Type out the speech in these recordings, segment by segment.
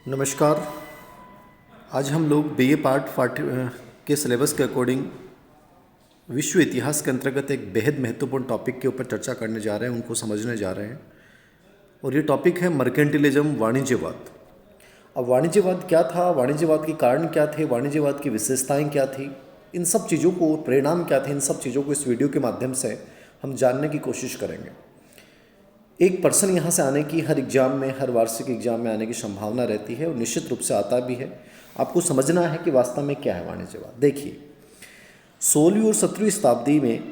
नमस्कार। आज हम लोग बीए पार्ट के सिलेबस के अकॉर्डिंग विश्व इतिहास के अंतर्गत एक बेहद महत्वपूर्ण टॉपिक के ऊपर चर्चा करने जा रहे हैं, उनको समझने जा रहे हैं। और ये टॉपिक है मर्केंटिलिज्म, वाणिज्यवाद। अब वाणिज्यवाद क्या था, वाणिज्यवाद के कारण क्या थे, वाणिज्यवाद की विशेषताएं क्या थी, इन सब चीज़ों को, परिणाम क्या थे, इन सब चीज़ों को इस वीडियो के माध्यम से हम जानने की कोशिश करेंगे। एक पर्सन यहाँ से आने की हर एग्ज़ाम में, हर वार्षिक एग्ज़ाम में आने की संभावना रहती है और निश्चित रूप से आता भी है। आपको समझना है कि वास्तव में क्या है वाणिज्यवाद। देखिए, 16वीं और 17वीं शताब्दी में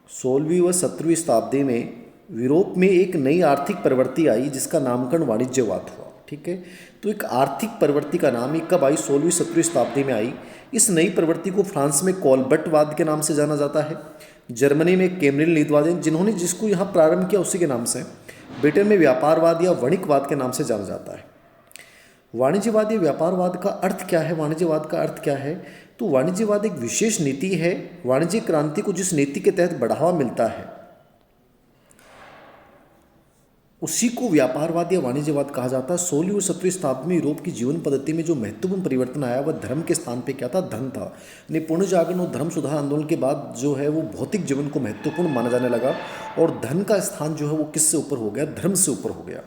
16वीं व 17वीं शताब्दी में यूरोप में एक नई आर्थिक प्रवृत्ति आई जिसका नामकरण वाणिज्यवाद हुआ। ठीक है, तो एक आर्थिक प्रवृत्ति का नाम ये कब आई? 16वीं 17वीं शताब्दी में आई। इस नई प्रवृत्ति को फ्रांस में कोलबर्टवाद के नाम से जाना जाता है, जर्मनी में कैमरिन नीतिवाद, जिन्होंने जिसको यहाँ प्रारंभ किया उसी के नाम से। ब्रिटेन में व्यापारवाद या वणिकवाद के नाम से जाना जाता है। वाणिज्यवाद या व्यापारवाद का अर्थ क्या है? वाणिज्यवाद का अर्थ क्या है? तो वाणिज्यवाद एक विशेष नीति है। वाणिज्य क्रांति को जिस नीति के तहत बढ़ावा मिलता है उसी को व्यापारवाद या वाणिज्यवाद कहा जाता है। 16वीं और 17वीं शताब्दी में यूरोप की जीवन पद्धति में जो महत्वपूर्ण परिवर्तन आया वह धर्म के स्थान पे क्या था? धन था। यानी पुण्य जागरण और धर्म सुधार आंदोलन के बाद जो है वो भौतिक जीवन को महत्वपूर्ण माना जाने लगा और धन का स्थान जो है वो किससे ऊपर हो गया? धर्म से ऊपर हो गया।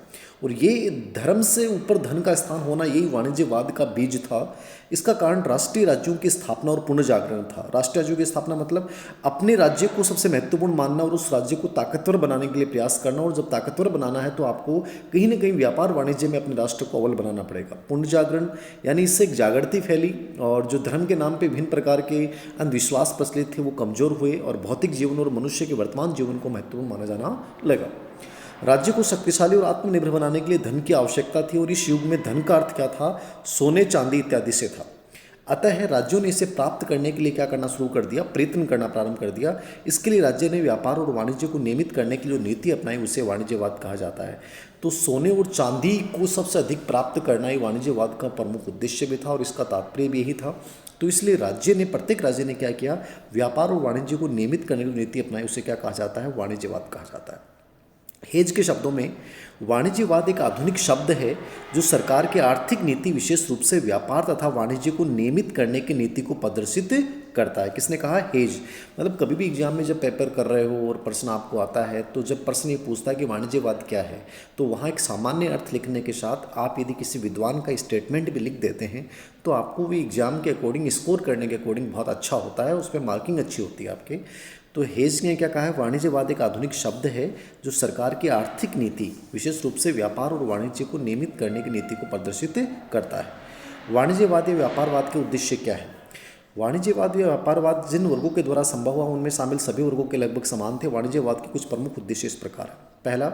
और ये धर्म से ऊपर धन का स्थान होना यही वाणिज्यवाद का बीज था। इसका कारण राष्ट्रीय राज्यों की स्थापना और पुनर्जागरण था। राष्ट्रीय राज्यों की स्थापना मतलब अपने राज्य को सबसे महत्वपूर्ण मानना और उस राज्य को ताकतवर बनाने के लिए प्रयास करना। और जब ताकतवर बनाना है तो आपको कहीं ना कहीं व्यापार वाणिज्य में अपने राष्ट्र को अव्वल बनाना पड़ेगा। पुनर्जागरण यानी इससे एक जागृति फैली और जो धर्म के नाम पर विभिन्न प्रकार के अंधविश्वास प्रचलित थे वो कमजोर हुए और भौतिक जीवन और मनुष्य के वर्तमान जीवन को महत्वपूर्ण माना जाना लगा। राज्य को शक्तिशाली और आत्मनिर्भर बनाने के लिए धन की आवश्यकता थी और इस युग में धन का अर्थ क्या था? सोने, चांदी इत्यादि से था। अतः राज्यों ने इसे प्राप्त करने के लिए क्या करना शुरू कर दिया? प्रयत्न करना प्रारंभ कर दिया। इसके लिए राज्य ने व्यापार और वाणिज्य को नियमित करने की जो नीति अपनाई उसे वाणिज्यवाद कहा जाता है। तो सोने और चांदी को सबसे अधिक प्राप्त करना ही वाणिज्यवाद का प्रमुख उद्देश्य भी था और इसका तात्पर्य भी यही था। तो इसलिए प्रत्येक राज्य ने क्या किया? व्यापार और वाणिज्य को नियमित करने की नीति अपनाई, उसे क्या कहा जाता है? वाणिज्यवाद कहा जाता है। हेज के शब्दों में वाणिज्यवाद एक आधुनिक शब्द है जो सरकार की आर्थिक नीति, विशेष रूप से व्यापार तथा वाणिज्य को नियमित करने की नीति को प्रदर्शित करता है। किसने कहा? हेज। मतलब कभी भी एग्जाम में जब पेपर कर रहे हो और प्रश्न आपको आता है तो जब प्रश्न ये पूछता है कि वाणिज्यवाद क्या है तो वहाँ एक सामान्य अर्थ लिखने के साथ आप यदि किसी विद्वान का स्टेटमेंट भी लिख देते हैं तो आपको भी एग्जाम के अकॉर्डिंग, स्कोर करने के अकॉर्डिंग बहुत अच्छा होता है, उस पर मार्किंग अच्छी होती है आपके। तो हेज ने क्या कहा है? वाणिज्यवाद एक आधुनिक शब्द है जो सरकार की आर्थिक नीति, विशेष रूप से व्यापार और वाणिज्य को नियमित करने की नीति को प्रदर्शित करता है। वाणिज्यवाद या व्यापारवाद के उद्देश्य क्या है? वाणिज्यवाद या व्यापारवाद जिन वर्गों के द्वारा संभव हुआ उनमें शामिल सभी वर्गों के लगभग समान थे। वाणिज्यवाद के कुछ प्रमुख उद्देश्य इस प्रकार है। पहला,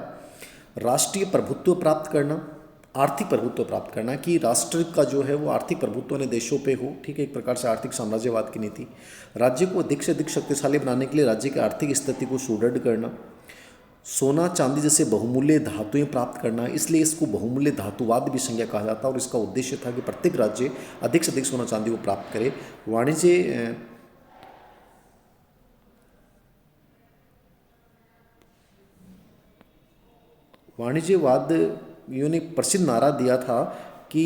राष्ट्रीय प्रभुत्व प्राप्त करना, आर्थिक प्रभुत्व प्राप्त करना कि राष्ट्र का जो है वो आर्थिक प्रभुत्व ने देशों पे हो। ठीक है, एक प्रकार से आर्थिक साम्राज्यवाद की नीति। राज्य को अधिक से अधिक शक्तिशाली बनाने के लिए राज्य की आर्थिक स्थिति को सुदृढ़ करना। सोना, चांदी जैसे बहुमूल्य धातुएं प्राप्त करना, इसलिए इसको बहुमूल्य धातुवाद भी संज्ञा कहा जाता है और इसका उद्देश्य था कि प्रत्येक राज्य अधिक से अधिक सोना चांदी को प्राप्त करे। वाणिज्यवादियों ने प्रसिद्ध नारा दिया था कि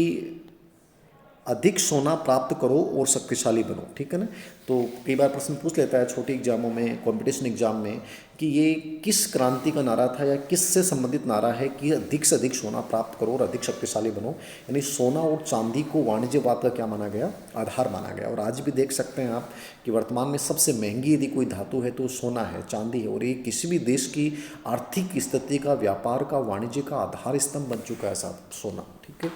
अधिक सोना प्राप्त करो और शक्तिशाली बनो। ठीक है ना। तो कई बार प्रश्न पूछ लेता है छोटे एग्जामों में, कंपटीशन एग्जाम में, कि ये किस क्रांति का नारा था या किस से संबंधित नारा है कि अधिक से अधिक सोना प्राप्त करो और अधिक शक्तिशाली बनो। यानी सोना और चांदी को वाणिज्यवाद का क्या माना गया? आधार माना गया। और आज भी देख सकते हैं आप कि वर्तमान में सबसे महंगी यदि कोई धातु है तो सोना है, चांदी है। और ये किसी भी देश की आर्थिक स्थिति का, व्यापार का, वाणिज्य का आधार स्तंभ बन चुका है साहब, सोना। ठीक है,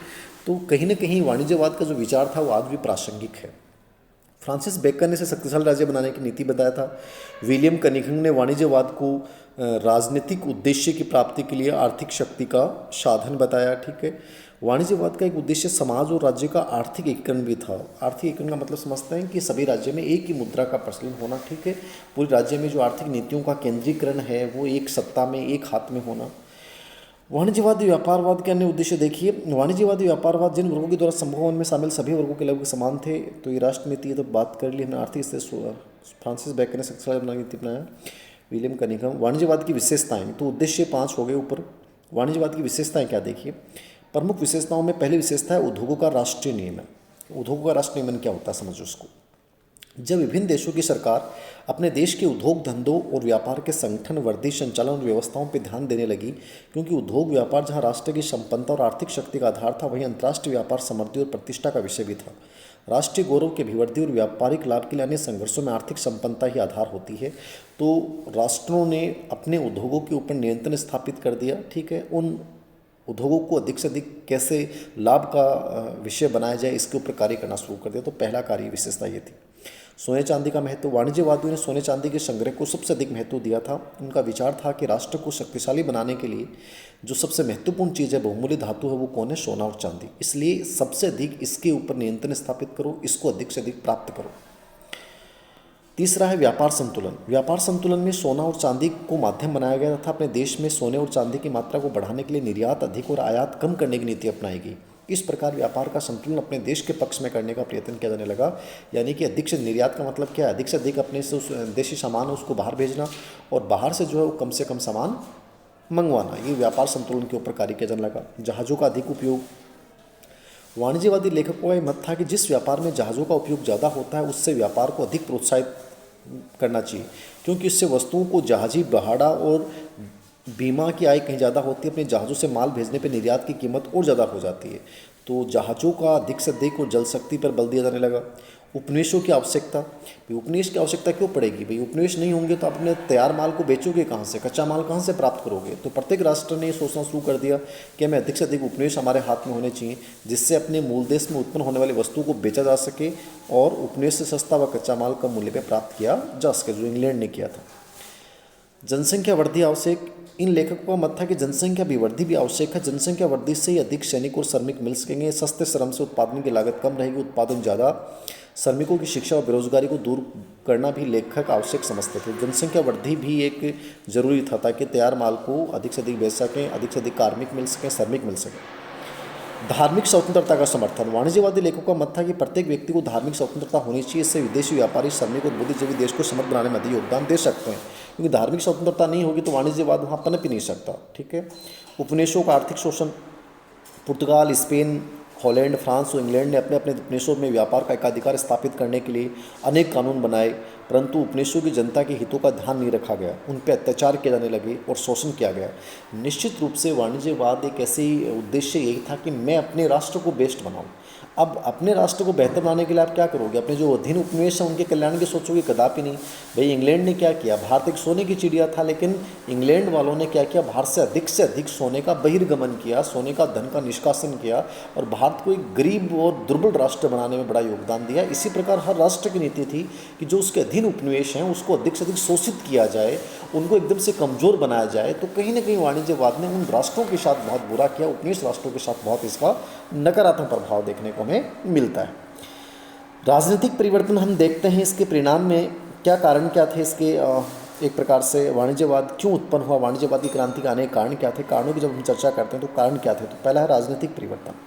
तो कहीं ना कहीं वाणिज्यवाद का जो विचार था वो आज भी प्रासंगिक है। फ्रांसिस बेकन ने इसे शक्तिशाली राज्य बनाने की नीति बताया था। विलियम कनिंघम ने वाणिज्यवाद को राजनीतिक उद्देश्य की प्राप्ति के लिए आर्थिक शक्ति का साधन बताया। ठीक है, वाणिज्यवाद का एक उद्देश्य समाज और राज्य का आर्थिक एकीकरण भी था। आर्थिक एकीकरण का मतलब समझते हैं कि सभी राज्य में एक ही मुद्रा का प्रचलन होना। ठीक है, पूरे राज्य में जो आर्थिक नीतियों का केंद्रीकरण है वो एक सत्ता में, एक हाथ में होना। वाणिज्यवादी व्यापारवाद के अन्य उद्देश्य देखिए। वाणिज्यवादी व्यापारवाद जिन वर्गों के द्वारा संभव उनमें शामिल सभी वर्गों के लगभग समान थे। तो ये राष्ट्र नीति तो बात कर ली हमने। आर्थिक स्थिति फ्रांसिस बेकन ने शक्तिशाली बनाने की नीति बनाया। William Cunningham. वाणिज्यवाद की विशेषताएं, तो उद्देश्य 5 हो गए ऊपर। वाणिज्यवाद की विशेषताएं क्या देखिए। प्रमुख विशेषताओं में पहली विशेषता है उद्योगों का राष्ट्रीय नियमन। उद्योगों का राष्ट्रीय नियमन क्या होता है समझो उसको। जब विभिन्न देशों की सरकार अपने देश के उद्योग धंधों और व्यापार के संगठन, वर्दी, संचालन और व्यवस्थाओं पर ध्यान देने लगी, क्योंकि उद्योग व्यापार जहां राष्ट्र की संपन्नता और आर्थिक शक्ति का आधार था, वहीं अंतर्राष्ट्रीय व्यापार समृद्धि और प्रतिष्ठा का विषय भी था। राष्ट्रीय गौरव की अभिवृद्धि और व्यापारिक लाभ के लिए अन्य संघर्षों में आर्थिक संपन्नता ही आधार होती है। तो राष्ट्रों ने अपने उद्योगों के ऊपर नियंत्रण स्थापित कर दिया, ठीक है। उन उद्योगों को अधिक से अधिक कैसे लाभ का विषय बनाया जाए, इसके ऊपर कार्य करना शुरू कर दिया। तो पहला कार्य विशेषता ये थी। सोने चांदी का महत्व। वाणिज्यवादियों ने सोने चांदी के संग्रह को सबसे अधिक महत्व दिया था। उनका विचार था कि राष्ट्र को शक्तिशाली बनाने के लिए जो सबसे महत्वपूर्ण चीज़ है, बहुमूल्य धातु है, वो कौन है? सोना और चांदी। इसलिए सबसे अधिक इसके ऊपर नियंत्रण स्थापित करो, इसको अधिक से अधिक प्राप्त करो। तीसरा है व्यापार संतुलन। व्यापार संतुलन में सोना और चांदी को माध्यम बनाया गया था। अपने देश में सोने और चांदी की मात्रा को बढ़ाने के लिए निर्यात अधिक और आयात कम करने की नीति अपनाई गई। इस प्रकार व्यापार का संतुलन अपने देश के पक्ष में करने का प्रयत्न किया जाने लगा। यानी कि अधिक से निर्यात का मतलब क्या है? अधिक से अधिक अपने से उस देशी सामान है उसको बाहर भेजना, और बाहर से जो है वो कम से कम सामान मंगवाना। ये व्यापार संतुलन के ऊपर कार्य किया जाने लगा। जहाज़ों का अधिक उपयोग। वाणिज्यवादी लेखकों का यह मत था कि जिस व्यापार में जहाज़ों का उपयोग ज़्यादा होता है, उससे व्यापार को अधिक प्रोत्साहित करना चाहिए, क्योंकि इससे वस्तुओं को जहाजी भाड़ा और बीमा की आय कहीं ज़्यादा होती है। अपने जहाज़ों से माल भेजने पर निर्यात की कीमत और ज़्यादा हो जाती है। तो जहाज़ों का अधिक से अधिक और जल शक्ति पर बल दिया जाने लगा। उपनिवेशों की आवश्यकता। भाई उपनिवेश की आवश्यकता क्यों पड़ेगी? भाई उपनिवेश नहीं होंगे तो अपने तैयार माल को बेचोगे कहाँ से? कच्चा माल कहाँ से प्राप्त करोगे? तो प्रत्येक राष्ट्र ने सोचना शुरू कर दिया कि हमें अधिक से अधिक उपनिवेश हमारे हाथ में होने चाहिए, जिससे अपने मूल देश में उत्पन्न होने वाली वस्तु को बेचा जा सके और उपनिवेश से सस्ता व कच्चा माल कम मूल्य पर प्राप्त किया जा सके, जो इंग्लैंड ने किया था। जनसंख्या वृद्धि आवश्यक। इन लेखकों का मत था कि जनसंख्या भी वृद्धि भी आवश्यक है। जनसंख्या वृद्धि से ही अधिक सैनिक और श्रमिक मिल सकेंगे। सस्ते श्रम से उत्पादन की लागत कम रहेगी, उत्पादन ज़्यादा। श्रमिकों की शिक्षा और बेरोजगारी को दूर करना भी लेखक आवश्यक समझते थे। जनसंख्या वृद्धि भी एक जरूरी था ताकि तैयार माल को अधिक से अधिक बेच सकें, अधिक से अधिक कार्मिक मिल सकें, श्रमिक मिल सकें। धार्मिक स्वतंत्रता का समर्थन। वाणिज्यवादी लेखकों का मत था कि प्रत्येक व्यक्ति को धार्मिक स्वतंत्रता होनी चाहिए। इससे विदेशी व्यापारी, श्रमिक और बुद्धिजीवी देश को समृद्ध बनाने में अधिक योगदान दे सकते हैं, क्योंकि धार्मिक स्वतंत्रता नहीं होगी तो वाणिज्यवाद वहाँ पनप ही नहीं सकता, ठीक है। उपनिवेशों का आर्थिक शोषण। पुर्तगाल, स्पेन, हॉलैंड, फ्रांस और इंग्लैंड ने अपने अपने उपनिवेशों में व्यापार का एकाधिकार स्थापित करने के लिए अनेक कानून बनाए, परंतु उपनिवेशों की जनता के हितों का ध्यान नहीं रखा गया। उन पर अत्याचार किए जाने लगे और शोषण किया गया। निश्चित रूप से वाणिज्यवाद एक ऐसी उद्देश्य यही था कि मैं अपने राष्ट्र को बेस्ट बनाऊं। अब अपने राष्ट्र को बेहतर बनाने के लिए आप क्या करोगे? अपने जो अधीन उपनिवेश हैं उनके कल्याण की सोचोगे? कदापि नहीं। भाई इंग्लैंड ने क्या किया? भारत एक सोने की चिड़िया था, लेकिन इंग्लैंड वालों ने क्या किया? भारत से अधिक सोने का बहिर्गमन किया, सोने का धन का निष्कासन किया और भारत को एक गरीब और दुर्बल राष्ट्र बनाने में बड़ा योगदान दिया। इसी प्रकार हर राष्ट्र की नीति थी कि जो उसके अधीन उपनिवेश हैं उसको अधिक से अधिक शोषित किया जाए, उनको एकदम से कमज़ोर बनाया जाए। तो कहीं ना कहीं वाणिज्यवाद ने उन राष्ट्रों के साथ बहुत बुरा किया, उपनिवेश राष्ट्रों के साथ बहुत इसका नकारात्मक प्रभाव देखने को हमें मिलता है। राजनीतिक परिवर्तन हम देखते हैं, इसके परिणाम में क्या कारण क्या थे इसके। एक प्रकार से वाणिज्यवाद क्यों उत्पन्न हुआ, वाणिज्यवादी क्रांति के अनेक कारण क्या थे। कारणों की जब हम चर्चा करते हैं तो कारण क्या थे, तो पहला है राजनीतिक परिवर्तन।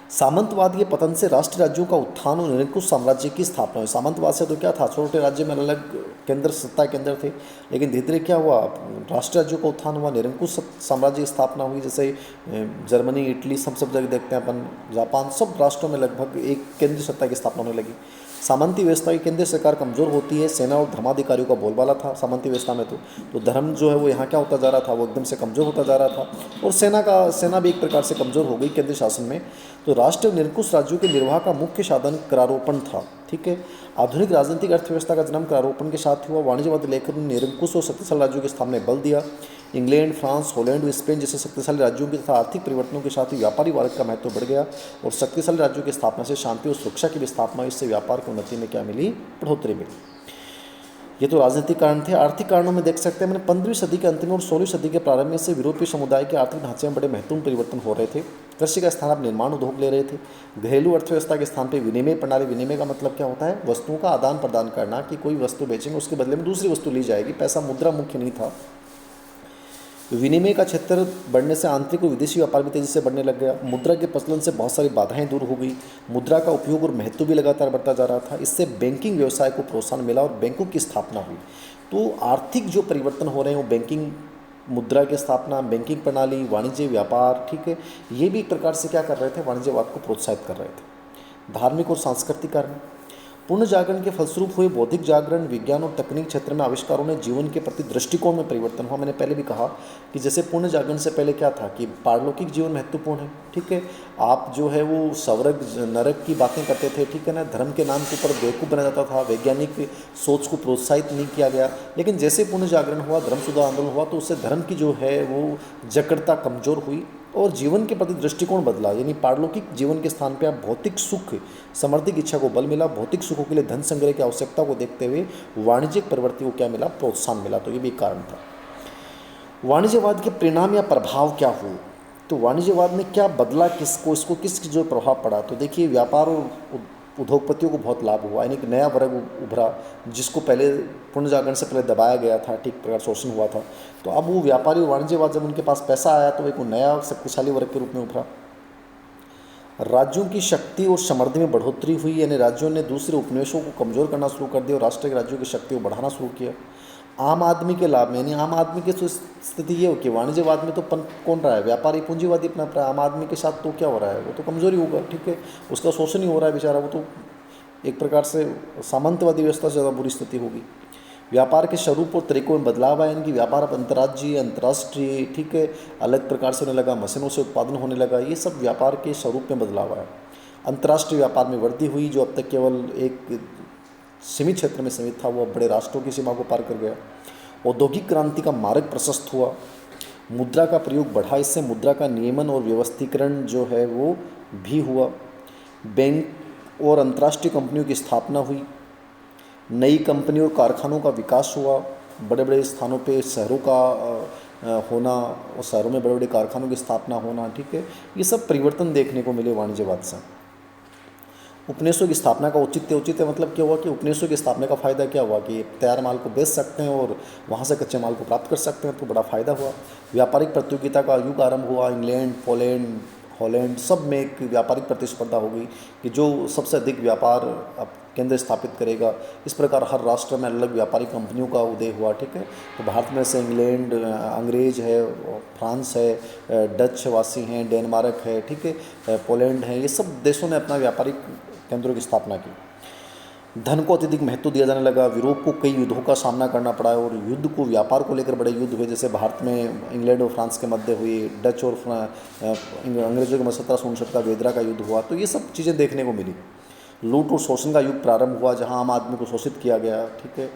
सामंतवाद के पतन से राष्ट्र राज्यों का उत्थान और निरंकुश साम्राज्य की स्थापना हुई। सामंतवाद से तो क्या था, छोटे राज्य में अलग केंद्र सत्ता केंद्र थे, लेकिन धीरे धीरे क्या हुआ, राष्ट्र राज्यों का उत्थान हुआ, निरंकुश साम्राज्य की स्थापना हुई। जैसे जर्मनी, इटली, सब जगह देखते हैं अपन, जापान, सब राष्ट्रों में लगभग एक केंद्रीय सत्ता की स्थापना होने लगी। सामंती व्यवस्था की केंद्रीय सरकार कमज़ोर होती है। सेना और धर्माधिकारियों का बोलबाला था सामंती व्यवस्था में। तो धर्म जो है वो यहाँ क्या होता जा रहा था, वो एकदम से कमज़ोर होता जा रहा था, और सेना भी एक प्रकार से कमज़ोर हो गई केंद्रीय शासन में। तो राष्ट्र निरंकुश राज्यों के निर्वाह का मुख्य साधन करारोपण था, ठीक है। आधुनिक राजनीतिक अर्थव्यवस्था का जन्म करारोपण के साथ हुआ। वाणिज्यवादी लेखकों ने निरंकुश और शक्तिशाली राज्यों की स्थापना बल दिया। इंग्लैंड, फ्रांस, हॉलैंड और स्पेन जैसे शक्तिशाली राज्यों के तथा आर्थिक परिवर्तनों के साथ ही व्यापारी वर्ग का महत्व बढ़ गया, और शक्तिशाली राज्यों की स्थापना से शांति और सुरक्षा की भी स्थापना, इससे व्यापार की उन्नति में क्या मिली, बढ़ोतरी मिली। ये तो राजनीतिक कारण थे। आर्थिक कारणों में देख सकते हैं मैंने 15वीं सदी के अंत में और 16वीं सदी के प्रारंभ में से यूरोपीय समुदाय के आर्थिक ढांचे में बड़े महत्वपूर्ण परिवर्तन हो रहे थे। कृषि का स्थान अब निर्माण उद्योग ले रहे थे। घरेलू अर्थव्यवस्था के स्थान पर विनिमय प्रणाली। विनिमय का मतलब क्या होता है, वस्तुओं का आदान प्रदान करना, कि कोई वस्तु बेचेंगे उसके बदले में दूसरी वस्तु ली जाएगी। पैसा मुद्रा मुख्य नहीं था। विनिमय का क्षेत्र बढ़ने से आंतरिक और विदेशी व्यापार भी तेजी से बढ़ने लग गया। मुद्रा के प्रचलन से बहुत सारी बाधाएं दूर हो गई। मुद्रा का उपयोग और महत्व भी लगातार बढ़ता जा रहा था। इससे बैंकिंग व्यवसाय को प्रोत्साहन मिला और बैंकों की स्थापना हुई। तो आर्थिक जो परिवर्तन हो रहे हैं वो बैंकिंग मुद्रा की स्थापना, बैंकिंग प्रणाली, वाणिज्य, व्यापार, ठीक है, ये भी एक प्रकार से क्या कर रहे थे, वाणिज्यवाद को प्रोत्साहित कर रहे थे। धार्मिक और सांस्कृतिकरण, पुनर्जागरण के फलस्वरूप हुए बौद्धिक जागरण, विज्ञान और तकनीक क्षेत्र में आविष्कारों ने जीवन के प्रति दृष्टिकोण में परिवर्तन हुआ। मैंने पहले भी कहा कि जैसे पुनर्जागरण से पहले क्या था कि पारलौकिक जीवन महत्वपूर्ण है, ठीक है, आप जो है वो स्वर्ग नरक की बातें करते थे, ठीक है ना, धर्म के नाम के ऊपर बेवकूफ़ बनाया जाता था, वैज्ञानिक सोच को प्रोत्साहित नहीं किया गया। लेकिन जैसे पुनर्जागरण हुआ, धर्म सुधार आंदोलन हुआ, तो उससे धर्म की जो है वो जकड़ता कमज़ोर हुई और जीवन के प्रति दृष्टिकोण बदला। यानी पारलौकिक जीवन के स्थान पर आप भौतिक सुख समृद्धि की इच्छा को बल मिला, भौतिक सुखों के लिए धन संग्रह की आवश्यकता को देखते हुए वाणिज्यिक प्रवृत्ति को क्या मिला, प्रोत्साहन मिला। तो ये भी एक कारण था। वाणिज्यवाद के परिणाम या प्रभाव क्या हुए, तो वाणिज्यवाद ने क्या बदला, किसको इसको किस जो प्रभाव पड़ा, तो देखिए व्यापार और उद्योगपतियों को बहुत लाभ हुआ। यानी एक नया वर्ग उभरा जिसको पहले पुनर्जागरण से पहले दबाया गया था, ठीक प्रकार शोषण हुआ था। तो अब वो व्यापारी और वाणिज्यवाद जब उनके पास पैसा आया तो एक नया शक्तिशाली वर्ग के रूप में उभरा। राज्यों की शक्ति और समृद्धि में बढ़ोतरी हुई, यानी राज्यों ने दूसरे उपनिवेशों को कमज़ोर करना शुरू कर दिया और राष्ट्र के राज्यों की शक्ति को बढ़ाना शुरू किया। आम आदमी के लाभ में, यानी आम आदमी की तो स्थिति ये हो कि वाणिज्यवाद में तो कौन रहा है, व्यापारी पूंजीवादी अपना रहा है, आम आदमी के साथ तो क्या हो रहा है, वो तो कमज़ोरी होगा, ठीक है, उसका शोषण ही हो रहा है बेचारा, वो तो एक प्रकार से सामंतवादी व्यवस्था से ज़्यादा बुरी स्थिति होगी। व्यापार के स्वरूप और तरीकों में बदलाव आया, यानी कि व्यापार अब अंतर्राज्यीय, अंतर्राष्ट्रीय, ठीक है, अलग प्रकार से होने लगा, मशीनों से उत्पादन होने लगा, ये सब व्यापार के स्वरूप में बदलाव आया। अंतर्राष्ट्रीय व्यापार में वृद्धि हुई, जो अब तक केवल एक सीमित क्षेत्र में सीमित था वो अब बड़े राष्ट्रों की सीमा को पार कर गया। औद्योगिक क्रांति का मार्ग प्रशस्त हुआ, मुद्रा का प्रयोग बढ़ा, इससे मुद्रा का नियमन और व्यवस्थीकरण जो है वो भी हुआ। बैंक और अंतर्राष्ट्रीय कंपनियों की स्थापना हुई, नई कंपनियों और कारखानों का विकास हुआ, बड़े बड़े स्थानों पे शहरों का होना और शहरों में बड़े बड़े कारखानों की स्थापना होना, ठीक है, ये सब परिवर्तन देखने को मिले वाणिज्यवाद से। उपनिवेशों की स्थापना का औचित्य मतलब क्या हुआ कि उपनिवेशों की स्थापना का फ़ायदा क्या हुआ कि तैयार माल को बेच सकते हैं और वहाँ से कच्चे माल को प्राप्त कर सकते हैं, तो बड़ा फ़ायदा हुआ। व्यापारिक प्रतियोगिता का युग आरंभ हुआ, इंग्लैंड, पोलैंड, हॉलैंड सब में एक व्यापारिक प्रतिस्पर्धा हो गई कि जो सबसे अधिक व्यापार अब केंद्र स्थापित करेगा। इस प्रकार हर राष्ट्र में अलग व्यापारिक कंपनियों का उदय हुआ, ठीक है। तो भारत में से इंग्लैंड अंग्रेज है, फ्रांस है, डच वासी हैं, डेनमार्क है, ठीक है, पोलैंड है, ये सब देशों ने अपना व्यापारिक केंद्रों की स्थापना की। धन को अत्यधिक महत्व दिया जाने लगा, यूरोप को कई युद्धों का सामना करना पड़ा और युद्ध को व्यापार को लेकर बड़े युद्ध हुए, जैसे भारत में इंग्लैंड और फ्रांस के मध्य हुई, डच और अंग्रेजों के मध्य 1769 का वेदरा का युद्ध हुआ। तो ये सब चीज़ें देखने को मिली। लूट और शोषण का युग प्रारंभ हुआ, जहाँ आम आदमी को शोषित किया गया, ठीक है।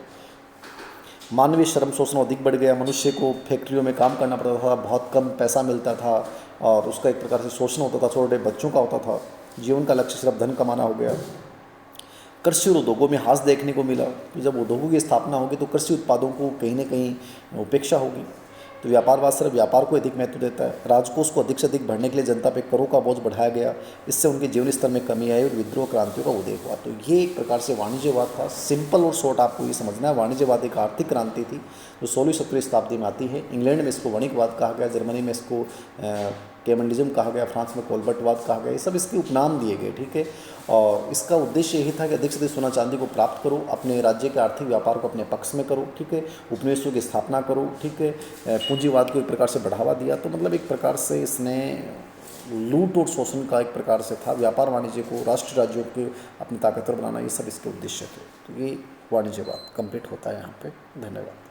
मानवीय श्रम शोषण अधिक बढ़ गया, मनुष्य को फैक्ट्रियों में काम करना पड़ता था, बहुत कम पैसा मिलता था और उसका एक प्रकार से शोषण होता था, छोटे बच्चों का होता था। जीवन का लक्ष्य सिर्फ धन कमाना हो गया। कृषि और उद्योगों में ह्रास देखने को मिला कि जब उद्योगों की स्थापना होगी तो कृषि उत्पादों को कहीं न कहीं उपेक्षा होगी। तो व्यापारवाद सिर्फ व्यापार को अधिक महत्व देता है। राजकोष को अधिक से अधिक भरने के लिए जनता पे करों का बोझ बढ़ाया गया, इससे उनके जीवन स्तर में कमी आई और विद्रोह क्रांतियों का उदय हुआ। तो ये एक प्रकार से वाणिज्यवाद था। सिंपल और शॉर्ट आपको ये समझना है, वाणिज्यवाद एक आर्थिक क्रांति थी जो 16वीं-17वीं शताब्दी में आती है। इंग्लैंड में इसको वणिकवाद कहा गया, जर्मनी में इसको केमलिज्म कहा गया, फ्रांस में कोलबर्टवाद कहा गया, ये सब इसके उपनाम दिए गए, ठीक है। और इसका उद्देश्य यही था कि अधिक से अधिक सोना चांदी को प्राप्त करो, अपने राज्य के आर्थिक व्यापार को अपने पक्ष में करो, ठीक है, उपनिवेशों की स्थापना करो, ठीक है, पूंजीवाद को एक प्रकार से बढ़ावा दिया। तो मतलब एक प्रकार से इसने लूट और शोषण का एक प्रकार से था, व्यापार वाणिज्य को, राष्ट्र राज्यों को अपनी ताकतवर बनाना, ये सब इसके उद्देश्य थे। तो ये वाणिज्यवाद कंप्लीट होता है यहाँ पे। धन्यवाद।